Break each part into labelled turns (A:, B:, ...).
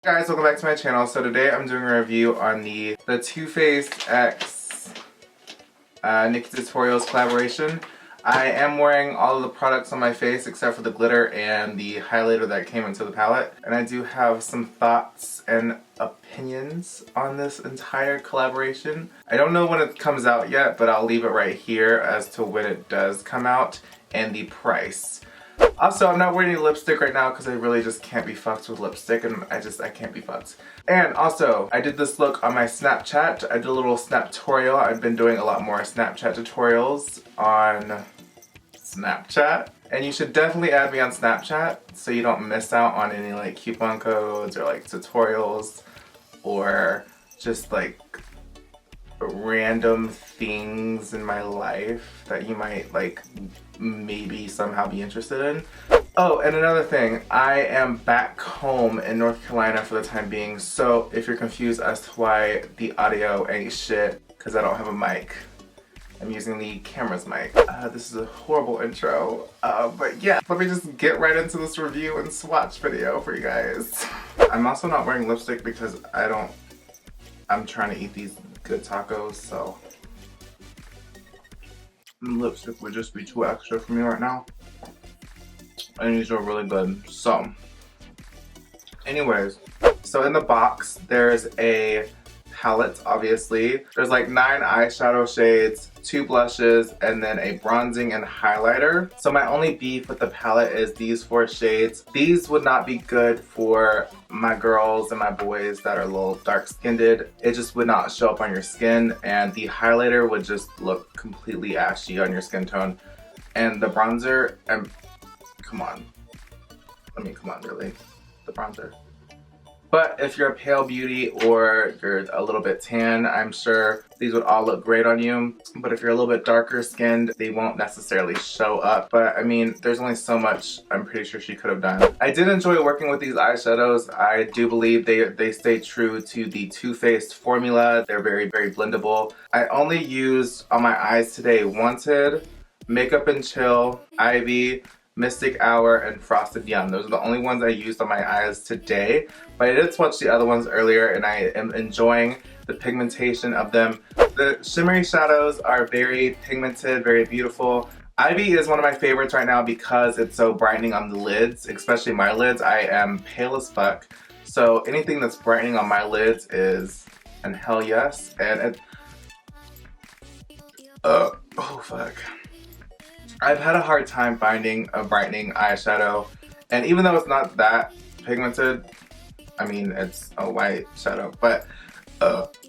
A: Guys, welcome back to my channel. So today I'm doing a review on the Too Faced X Nikkietutorials collaboration. I am wearing all of the products on my face except for the glitter and the highlighter that came into the palette. And I do have some thoughts and opinions on this entire collaboration. I don't know when it comes out yet, but I'll leave it right here as to when it does come out and the price. Also, I'm not wearing any lipstick right now because I really just can't be fucked with lipstick, and I can't be fucked. And also, I did this look on my Snapchat. I did a little Snaptorial. I've been doing a lot more Snapchat tutorials on Snapchat. And you should definitely add me on Snapchat so you don't miss out on any like coupon codes or like tutorials or just like random things in my life that you might like maybe somehow be interested in. Oh, and another thing, I am back home in North Carolina for the time being, so if you're confused as to why the audio ain't shit because I don't have a mic, I'm using the camera's mic. This is a horrible intro, but yeah, let me just get right into this review and swatch video for you guys. I'm also not wearing lipstick because I'm trying to eat these good tacos, so lipstick would just be too extra for me right now. And these are really good. So, anyways, so in the box there's a palette, obviously. There's like 9 eyeshadow shades, 2 blushes, and then a bronzing and highlighter. So my only beef with the palette is these 4 shades. These would not be good for my girls and my boys that are a little dark-skinned. It just would not show up on your skin, and the highlighter would just look completely ashy on your skin tone. And the bronzer, come on. I mean, come on, really. The bronzer. But if you're a pale beauty or you're a little bit tan, I'm sure these would all look great on you. But if you're a little bit darker skinned, they won't necessarily show up. But I mean, there's only so much I'm pretty sure she could have done. I did enjoy working with these eyeshadows. I do believe they stay true to the Too Faced formula. They're very, very blendable. I only used on my eyes today Wanted, Makeup and Chill, Ivy, Mystic Hour, and Frosted Yum. Those are the only ones I used on my eyes today, but I did swatch the other ones earlier and I am enjoying the pigmentation of them. The shimmery shadows are very pigmented, very beautiful. Ivy is one of my favorites right now because it's so brightening on the lids, especially my lids. I am pale as fuck, so anything that's brightening on my lids is an hell yes. And oh fuck. I've had a hard time finding a brightening eyeshadow, and even though it's not that pigmented, I mean, it's a white shadow, but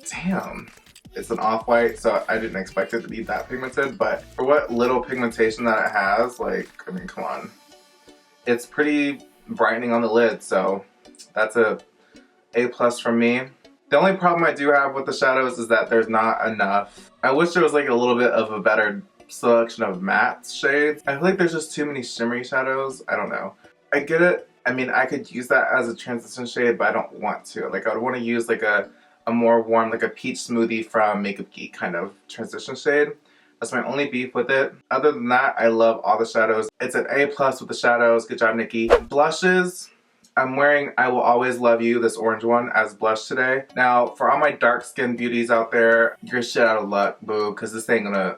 A: damn, it's an off-white, so I didn't expect it to be that pigmented, but for what little pigmentation that it has, like, I mean, come on. It's pretty brightening on the lid, so that's a A+ from me. The only problem I do have with the shadows is that there's not enough. I wish there was like a little bit of a better selection of matte shades. I feel like there's just too many shimmery shadows. I don't know. I get it. I mean, I could use that as a transition shade, but I don't want to. Like, I would want to use like a more warm, like a peach smoothie from Makeup Geek kind of transition shade. That's my only beef with it. Other than that, I love all the shadows. It's an A+ with the shadows. Good job, Nikki. Blushes. I'm wearing I Will Always Love You, this orange one, as blush today. Now, for all my dark skinned beauties out there, you're shit out of luck, boo, because this ain't gonna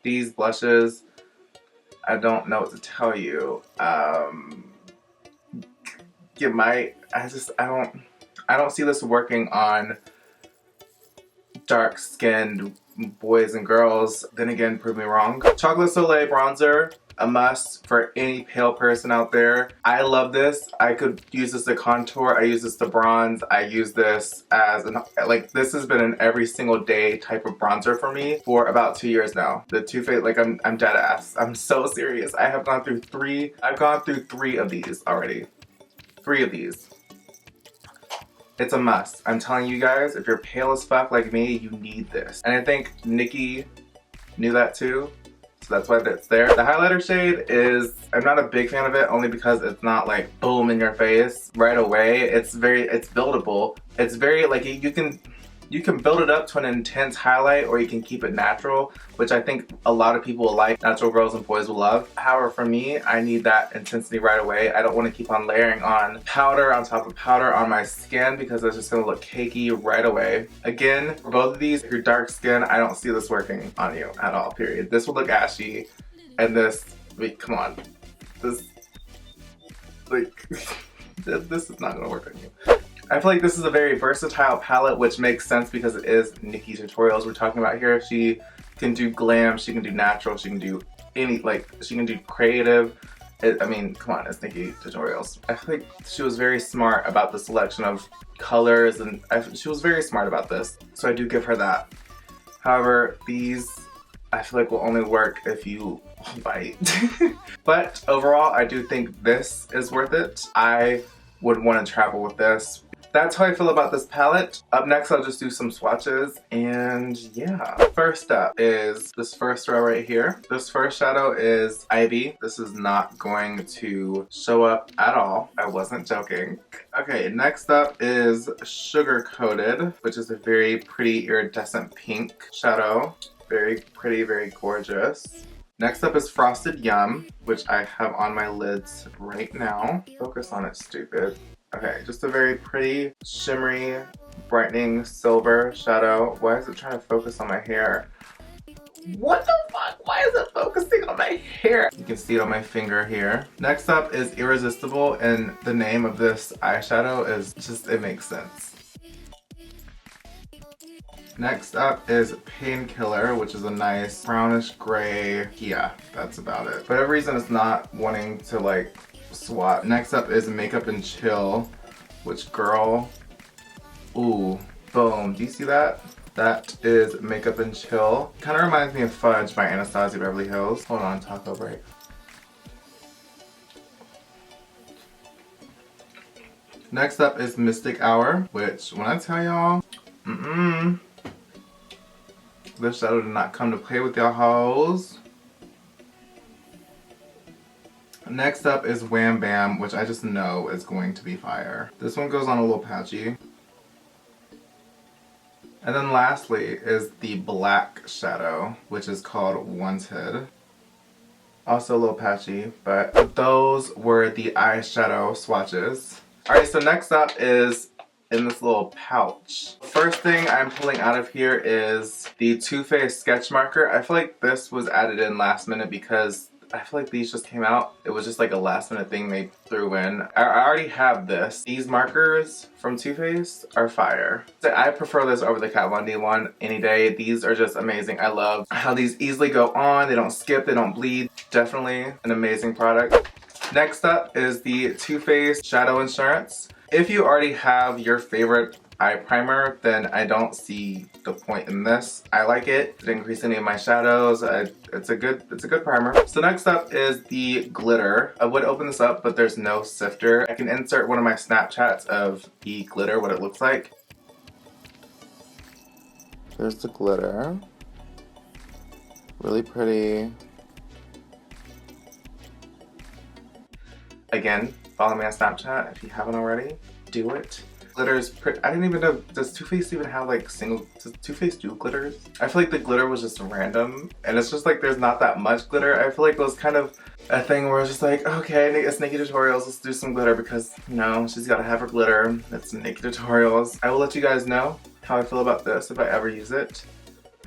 A: these blushes, I don't know what to tell you. You might, I don't see this working on dark skinned boys and girls. Then again, prove me wrong. Chocolate Soleil bronzer, a must for any pale person out there. I love this. I could use this to contour. I use this to bronze. I use this as like, this has been an every single day type of bronzer for me for about 2 years now. The Too Faced, like, I'm dead ass. I'm so serious. I have gone through 3. I've gone through 3 of these already. 3 of these. It's a must. I'm telling you guys, if you're pale as fuck like me, you need this. And I think Nikki knew that too. So that's why that's there. The highlighter shade is, I'm not a big fan of it only because it's not like boom in your face right away. It's buildable. It's very like, you can You can build it up to an intense highlight or you can keep it natural, which I think a lot of people will like, natural girls and boys will love. However, for me, I need that intensity right away. I don't want to keep on layering on powder on top of powder on my skin because it's just going to look cakey right away. Again, for both of these, if you're dark skin, I don't see this working on you at all, period. This will look ashy, and this, wait, come on. This, like, this is not going to work on you. I feel like this is a very versatile palette, which makes sense because it is Nikkietutorials we're talking about here. She can do glam, she can do natural, she can do any, like, she can do creative. I mean, come on, it's Nikkietutorials. I feel like she was very smart about the selection of colors, and she was very smart about this. So I do give her that. However, these, I feel like will only work if you bite. But overall, I do think this is worth it. I would want to travel with this. That's how I feel about this palette. Up next, I'll just do some swatches, and yeah. First up is this first row right here. This first shadow is Ivy. This is not going to show up at all. I wasn't joking. Okay, next up is Sugar Coated, which is a very pretty iridescent pink shadow. Very pretty, very gorgeous. Next up is Frosted Yum, which I have on my lids right now. Focus on it, stupid. Okay, just a very pretty, shimmery, brightening silver shadow. Why is it trying to focus on my hair? What the fuck? Why is it focusing on my hair? You can see it on my finger here. Next up is Irresistible, and the name of this eyeshadow is just, it makes sense. Next up is Painkiller, which is a nice brownish gray. Yeah, that's about it. For whatever reason, it's not wanting to like swap. Next up is Makeup and Chill, which girl, ooh, boom. Do you see that? That is Makeup and Chill. Kind of reminds me of Fudge by Anastasia Beverly Hills. Hold on, taco break. Next up is Mystic Hour, which when I tell y'all, this shadow did not come to play with y'all hoes. Next up is Wham Bam, which I just know is going to be fire. This one goes on a little patchy. And then lastly is the black shadow, which is called Wanted. Also a little patchy, but those were the eyeshadow swatches. Alright, so next up is in this little pouch. First thing I'm pulling out of here is the Too Faced sketch marker. I feel like this was added in last minute because I feel like these just came out. It was just like a last minute thing they threw in. I already have this. These markers from Too Faced are fire. I prefer this over the Kat Von D one any day. These are just amazing. I love how these easily go on. They don't skip, they don't bleed. Definitely an amazing product. Next up is the Too Faced Shadow Insurance. If you already have your favorite eye primer, then I don't see the point in this. I like it. It didn't increase any of my shadows. It's a good primer. So next up is the glitter. I would open this up, but there's no sifter. I can insert one of my Snapchats of the glitter, what it looks like. There's the glitter. Really pretty. Again, follow me on Snapchat if you haven't already. Do it. Glitters pretty. I didn't even know, does Too Faced even have like does Too Faced do glitters? I feel like the glitter was just random, and it's just like there's not that much glitter. I feel like it was kind of a thing where it's just like, okay, it's Nikkietutorials, let's do some glitter because, you know, she's gotta have her glitter. It's Nikkietutorials. I will let you guys know how I feel about this if I ever use it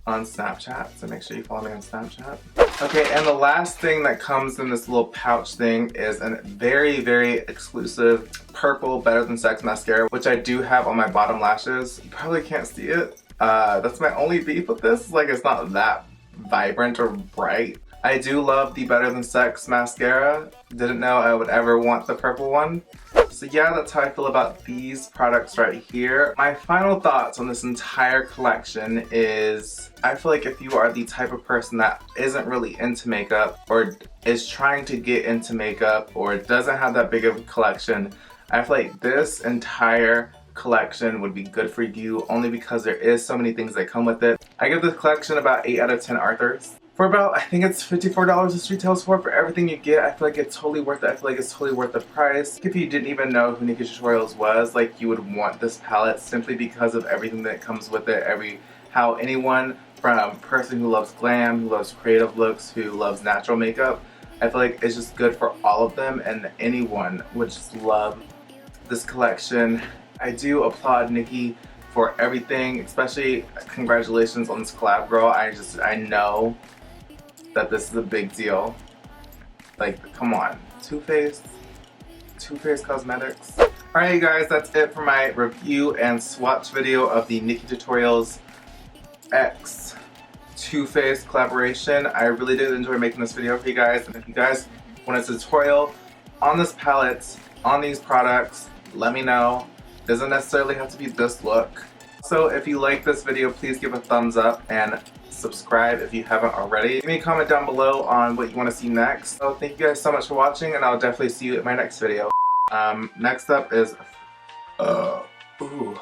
A: on Snapchat, so make sure you follow me on Snapchat. Okay, and the last thing that comes in this little pouch thing is a very, very exclusive purple Better Than Sex mascara, which I do have on my bottom lashes. You probably can't see it. That's my only beef with this. Like, it's not that vibrant or bright. I do love the Better Than Sex mascara. Didn't know I would ever want the purple one. So yeah, that's how I feel about these products right here. My final thoughts on this entire collection is I feel like if you are the type of person that isn't really into makeup or is trying to get into makeup or doesn't have that big of a collection, I feel like this entire collection would be good for you only because there is so many things that come with it. I give this collection about 8 out of 10 Arthurs. for about, I think it's $54 this retails for everything you get. I feel like it's totally worth it. I feel like it's totally worth the price. If you didn't even know who Nikkietutorials was, like, you would want this palette simply because of everything that comes with it. How anyone from a person who loves glam, who loves creative looks, who loves natural makeup, I feel like it's just good for all of them, and anyone would just love this collection. I do applaud Nikkie for everything, especially congratulations on this collab, girl. I know that this is a big deal. Like, come on. Too Faced Cosmetics. Alright, you guys, that's it for my review and swatch video of the Nikkietutorials X Too Faced collaboration. I really did enjoy making this video for you guys, and if you guys want a tutorial on this palette, on these products, let me know. Doesn't necessarily have to be this look. So if you like this video, please give a thumbs up and subscribe if you haven't already. Leave me a comment down below on what you want to see next. So thank you guys so much for watching, and I'll definitely see you in my next video. Next up is ooh.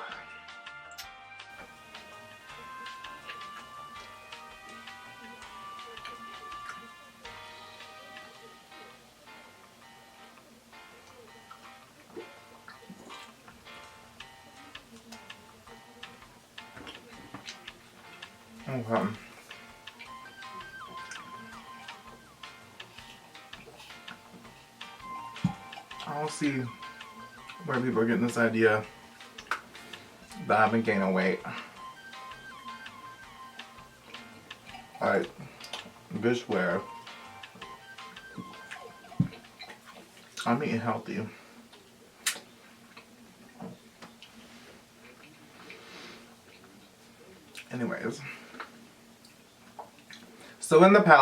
A: Okay. I don't see where people are getting this idea that I've been gaining weight. Like, bitch, where? I'm eating healthy. Anyways. So in the palette,